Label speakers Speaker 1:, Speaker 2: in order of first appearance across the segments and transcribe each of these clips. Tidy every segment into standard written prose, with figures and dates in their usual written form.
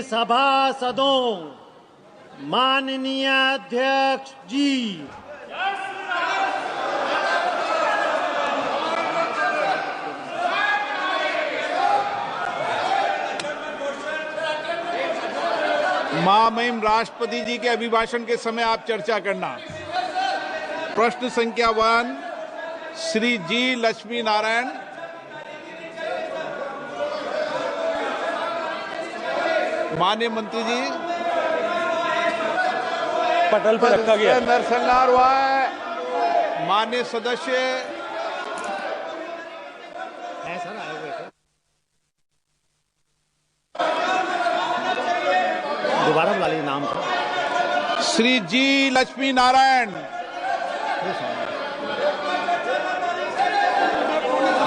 Speaker 1: सभासदों, माननीय अध्यक्ष जी,
Speaker 2: महामहिम राष्ट्रपति जी के अभिभाषण के समय आप चर्चा करना। प्रश्न संख्या 1 श्री जी लक्ष्मी नारायण। माननीय मंत्री जी,
Speaker 3: पटल पर रखा गया
Speaker 2: नरसंहार हुआ है। माननीय सदस्य
Speaker 1: दोबारा बुला लीजिए नाम था।
Speaker 2: श्री जी लक्ष्मी नारायण।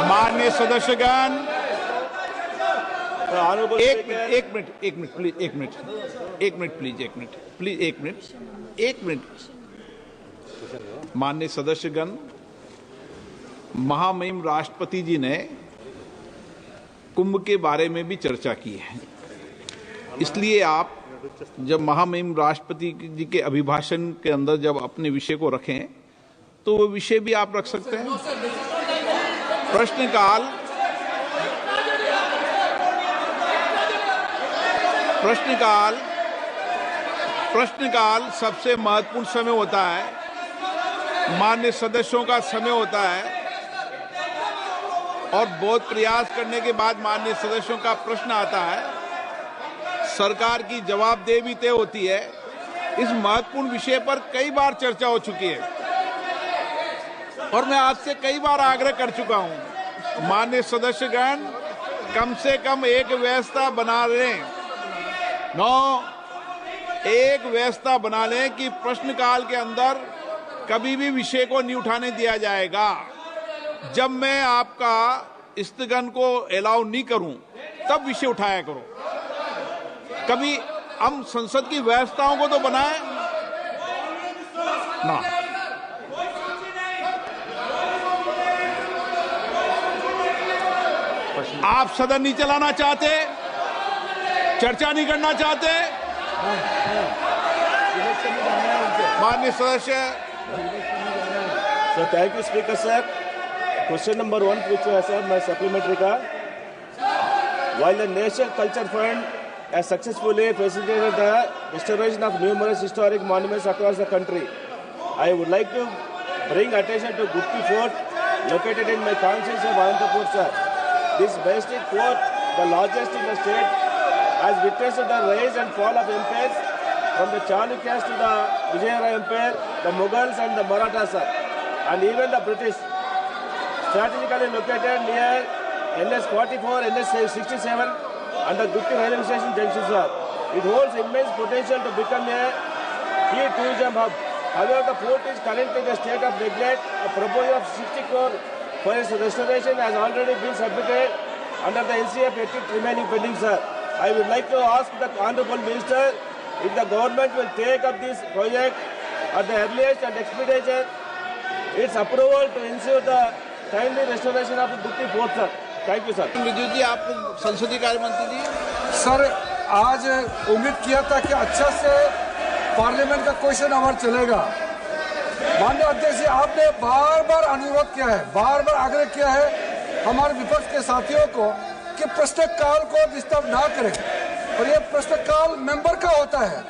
Speaker 2: माननीय सदस्यगण, एक मिनट प्लीज। माननीय सदस्यगण, महामहिम राष्ट्रपति जी ने कुंभ के बारे में भी चर्चा की है, इसलिए आप जब महामहिम राष्ट्रपति जी के अभिभाषण के अंदर जब अपने विषय को रखें तो वो विषय भी आप रख सकते हैं। प्रश्नकाल सबसे महत्वपूर्ण समय होता है, माननीय सदस्यों का समय होता है और बहुत प्रयास करने के बाद माननीय सदस्यों का प्रश्न आता है, सरकार की जवाबदेही तय होती है। इस महत्वपूर्ण विषय पर कई बार चर्चा हो चुकी है और मैं आपसे कई बार आग्रह कर चुका हूं, माननीय सदस्यगण कम से कम एक व्यवस्था बना लें, एक व्यवस्था बना लें कि प्रश्नकाल के अंदर कभी भी विषय को नहीं उठाने दिया जाएगा। जब मैं आपका स्थगन को अलाउ नहीं करूं तब विषय उठाया करो। कभी हम संसद की व्यवस्थाओं को तो बनाएं ना। आप सदन नहीं चलाना चाहते, चर्चा नहीं करना चाहते। माननीय सदस्य।
Speaker 3: Sir, thank you speaker sir. Question number 1 पूछा है सर, मैं सप्लीमेंट्री का। While the National Culture Fund has successfully facilitated the restoration of numerous historic monuments across the country, I would like to bring attention to Gutti Fort, located in my constituency of Anantapur, sir. This majestic fort, the largest in the state, has witnessed the rise and fall of empires from the Chalukyas to the Vijayanagar Empire, the Mughals and the Marathas, sir, and even the British. Strategically located near NS 44, NS 67 and the Gutti railway station junction, sir. It holds immense potential to become a key tourism hub. However, the fort is currently in a state of neglect. A proposal of 60 crore for its restoration has already been submitted under the NCF ethics remaining pending, sir. I would like to ask the Honorable Minister if the government will take up this project at the earliest and expedite its approval to ensure the timely restoration of the Gutti Fort, sir. Thank you, sir.
Speaker 2: Vijay ji, आप संसदीय कार्य मंत्री जी।
Speaker 4: Sir, आज उम्मीद किया था कि अच्छा से पार्लियामेंट का क्वेश्चन आवर चलेगा। माननीय अध्यक्ष जी, आपने बार बार अनुरोध किया है, बार बार आग्रह किया है हमारे विपक्ष के साथियों को कि प्रश्नकाल को डिस्टर्ब ना करें, और ये प्रश्नकाल मेंबर का होता है,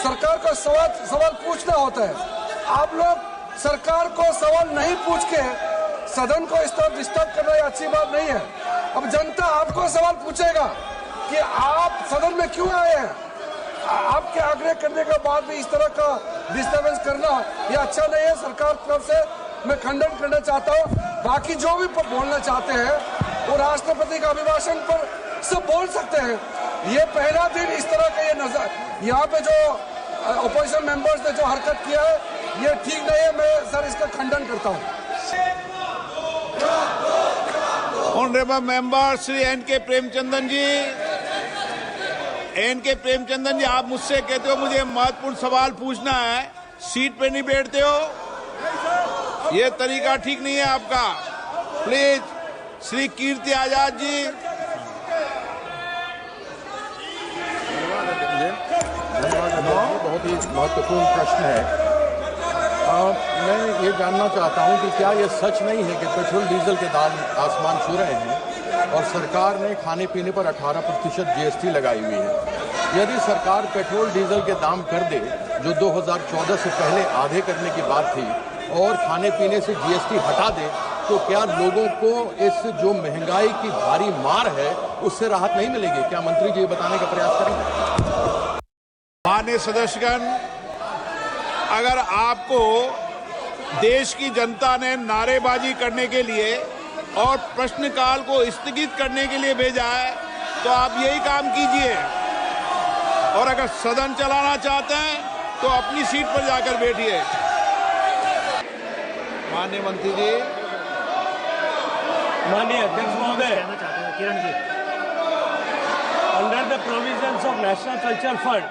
Speaker 4: सरकार को सवाल पूछना होता है। आप लोग सरकार को सवाल नहीं पूछ के सदन को इस तरह डिस्टर्ब करना ये अच्छी बात नहीं है। अब जनता आपको सवाल पूछेगा कि आप सदन में क्यों आए हैं। आपके आग्रह करने के बाद भी इस तरह का डिस्टर्बेंस करना ये अच्छा नहीं है। सरकार की तरफ से मैं खंडन करना चाहता हूँ। बाकी जो भी बोलना चाहते हैं वो राष्ट्रपति का अभिभाषण पर सब बोल सकते हैं। ये पहला दिन इस तरह का ये नजर यहाँ पे जो अपोजिशन मेंबर्स ने जो हरकत किया है ये ठीक नहीं है। मैं सर इसका खंडन करता हूँ।
Speaker 2: Honourable member Shri N K. Premchandan ji, N K. Premchandan ji, आप मुझसे कहते हो मुझे महत्वपूर्ण सवाल पूछना है, सीट पे नहीं बैठते हो, ये तरीका ठीक नहीं है आपका। प्लीज श्री कीर्ति आजाद जी।
Speaker 5: बहुत ही महत्वपूर्ण प्रश्न है। मैं ये जानना चाहता हूं कि क्या ये सच नहीं है कि पेट्रोल डीजल के दाम आसमान छू रहे हैं और सरकार ने खाने पीने पर 18% GST लगाई हुई है। यदि सरकार पेट्रोल डीजल के दाम कर दे, जो 2014 से पहले आधे करने की बात थी, और खाने पीने से GST हटा दे, तो क्या लोगों को इस जो महंगाई की भारी मार है उससे राहत नहीं मिलेगी? क्या मंत्री जी ये बताने का प्रयास करेंगे?
Speaker 2: माननीय सदस्यगण, अगर आपको देश की जनता ने नारेबाजी करने के लिए और प्रश्नकाल को स्थगित करने के लिए भेजा है, तो आप यही काम कीजिए। और अगर सदन चलाना चाहते हैं तो अपनी सीट पर जाकर बैठिए। माननीय मंत्री जी।
Speaker 6: माननीय अध्यक्ष महोदय,
Speaker 1: कहना चाहते हैं Kiran ji.
Speaker 6: under the provisions of National Culture Fund,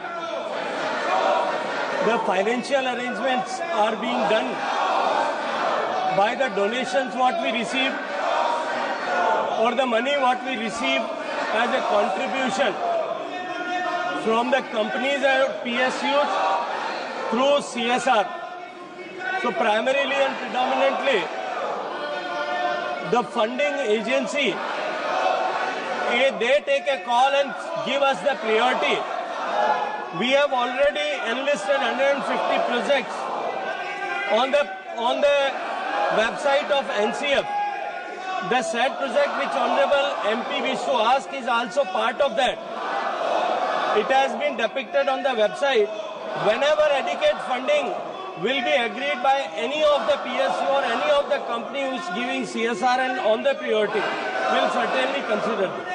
Speaker 6: the financial arrangements are being done by the donations what we receive or the money what we receive as a contribution from the companies and PSUs through CSR. So primarily and predominantly, the funding agency, they take a call and give us the priority. We have already enlisted 150 projects on the website of NCF. The said project which Honorable MP wished to ask is also part of that. It has been depicted on the website. Whenever adequate funding will be agreed by any of the PSU or any of the company who is giving CSR and on the priority, will certainly consider this.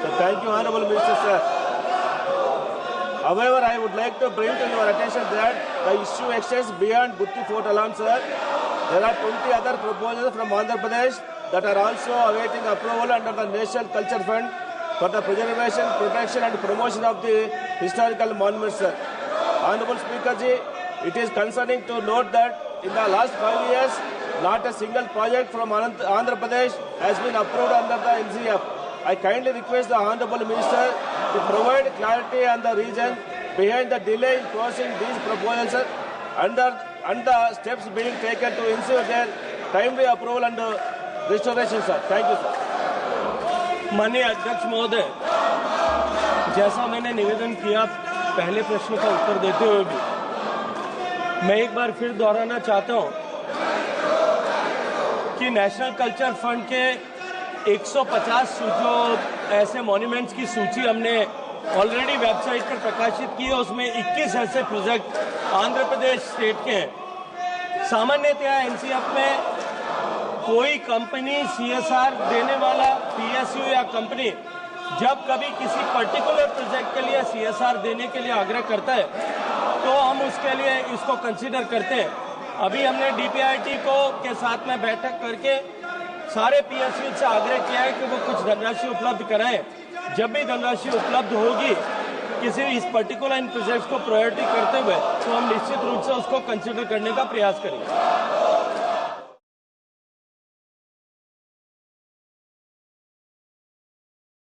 Speaker 3: So thank you, Honorable Minister, sir. However, I would like to bring to your attention that the issue extends beyond Gutti Fort alone, sir. There are 20 other proposals from Andhra Pradesh that are also awaiting approval under the National Culture Fund for the preservation, protection and promotion of the historical monuments, sir. Honorable Speaker ji, it is concerning to note that in the last 5 years, not a single project from Andhra Pradesh has been approved under the NCF. I kindly request the Honorable Minister to provide clarity on the reason behind the delay in closing these proposals, sir, and the steps being taken to ensure their timely approval and restoration, sir. Thank you, sir.
Speaker 6: माननीय अध्यक्ष महोदय, जैसा मैंने निवेदन किया पहले प्रश्न का उत्तर देते हुए भी, मैं एक बार फिर दोहराना चाहता हूं कि नेशनल कल्चर फंड के 150 जो ऐसे मॉन्यूमेंट्स की सूची हमने ऑलरेडी वेबसाइट पर प्रकाशित की है, उसमें 21 ऐसे प्रोजेक्ट आंध्र प्रदेश स्टेट के हैं। सामान्यतया एनसीएफ में कोई कंपनी CSR देने वाला PSU या कंपनी जब कभी किसी पर्टिकुलर प्रोजेक्ट के लिए CSR देने के लिए आग्रह करता है तो हम उसके लिए इसको कंसीडर करते हैं। अभी हमने DPIT के साथ में बैठक करके सारे PSU से आग्रह किया है कि वो कुछ धनराशि उपलब्ध कराएं। जब भी धनराशि उपलब्ध होगी किसी इस पर्टिकुलर इन प्रोजेक्ट्स को प्रायोरिटी करते हुए, तो हम निश्चित रूप से उसको कंसीडर करने का प्रयास करेंगे।